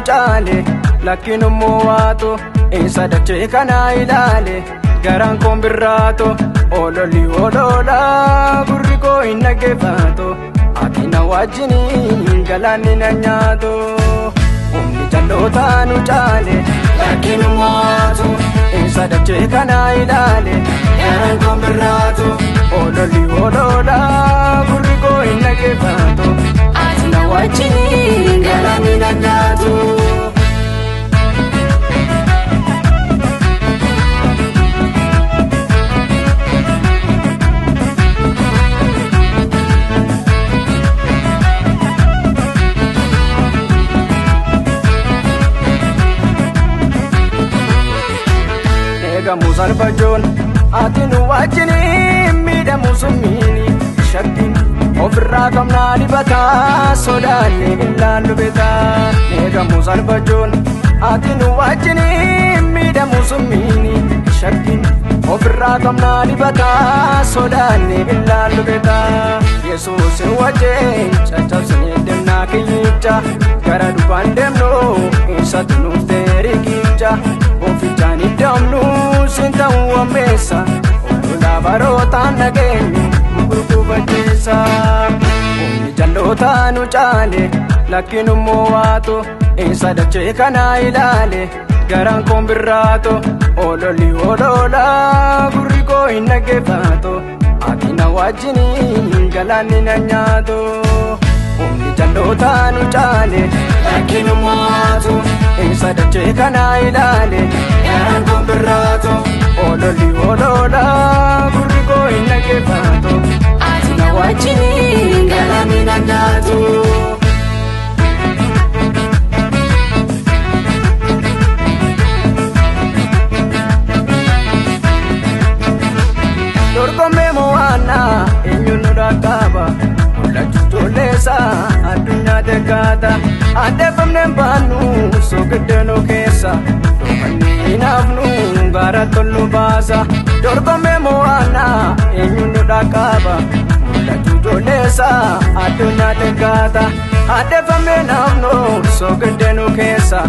caale lakkinummoo waatu isa dachee kana ilaale garaan koon birraato ololli olola gurri koo hin dhaggeeffatu ati na wajjiniin galaanni na nyaatu humni jal'ootaa nu caale lakkinummoo waatu isa dachee kana ilaale garaan koon birraato ololli olola gurri koo hin dhaggeeffatu ati na wajjiniin galaanni na nyaatu. Eegamu salphajoon ati nu wajjiniin miidhamu summiini shakkiin ofirraa qabnaa dibataa sodaanne ilaallu beetaa. Eegamu salphajoon ati nu wajjiniin miidhamu summiini shakkiin ofirraa qabnaa dibataa sodaanne ilaallu beetaa. Yesuus wajjin caccabsanii deemnaa kiyyicha gara dubbaan deemnu isatti nuuf ta'e riqicha ofiichaan iddoomnu siin ta'uu ammeessa ololaa barootaan nageenyu gurgufacheessa. Humni jal'ootaa nu caale lakkinummoo waatu isa dachee kana ilaale garaan koon birraato ololli olola gurri koo hin dhaggeeffatu ati na wajjiniin galaanni na nyaatu. Humni jal'ootaa nu caale lakkinummoo waatu isa dachee kana ilaale garaan koon birraato ololli olola gurri koo hin dhaggeeffatu ati na wajjiniin galaanni na nyaatu. Dorgommee mo'annaa eenyuun nu dhaqqaba mul'achuu tolleessa addunyaa deeggaata addeeffamneen baannu soogiddeenu keessa dhoofanni hin hafnu gara tollu baasa. Dorgommee mo'annaa eenyuun nu dhaqqaba mul'achuu tolleessa addunyaa deeggaata addeeffamneen hafnu soogiddeenu keessa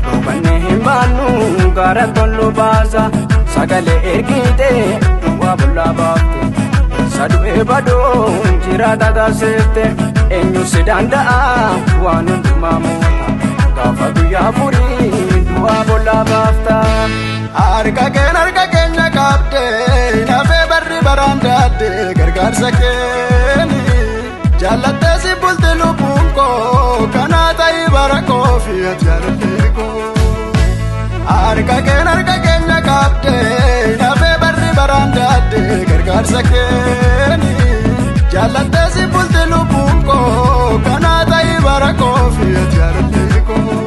dhoofanni hin baannu gara tollu baasa. Sagalee ergitee duwwaa bullaa baafte sadu'ee baduun jiraata taasifte eenyu si danda'a waan hundumaa moota gaafa guyyaa furii duwwaa bullaa baafta. Harka keenya qabde nafee barri baraan daadde gargaarsa keeni jaallattee si bulti lubbuun koo kanaa ta'ii bara koo fi ati jaalatee koo. Harka keenya qabde nafee barri baraan daadde gargaarsa keeni jaallattee si bulti lubbuun koo kanaa ta'ii bara koo fi ati jaalatee koo.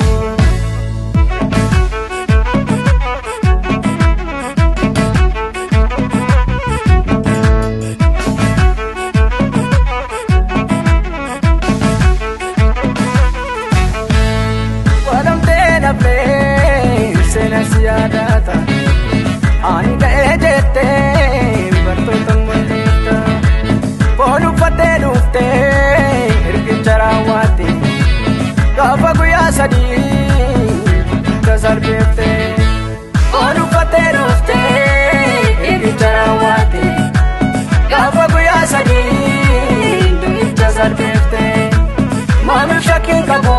Ani ka'ee jettee bartoota mul'ifta foon uffattee dhuftee ergicha raawwatte gaafa guyyaa sadii tasarbeefte. Foon uffattee dhuftee ergicha raawwatte gaafa guyyaa sadii tasarbeefte. Maamiif shakkiin qabu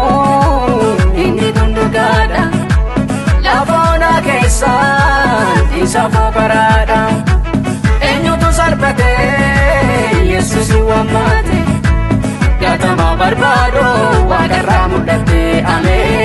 inni dundugaadha lafa onaa keessaan isa fookaraadha. Eenyutu salphatee Yesuus waamate gatamaa barbaadu waaqarraa mul'atte ameen.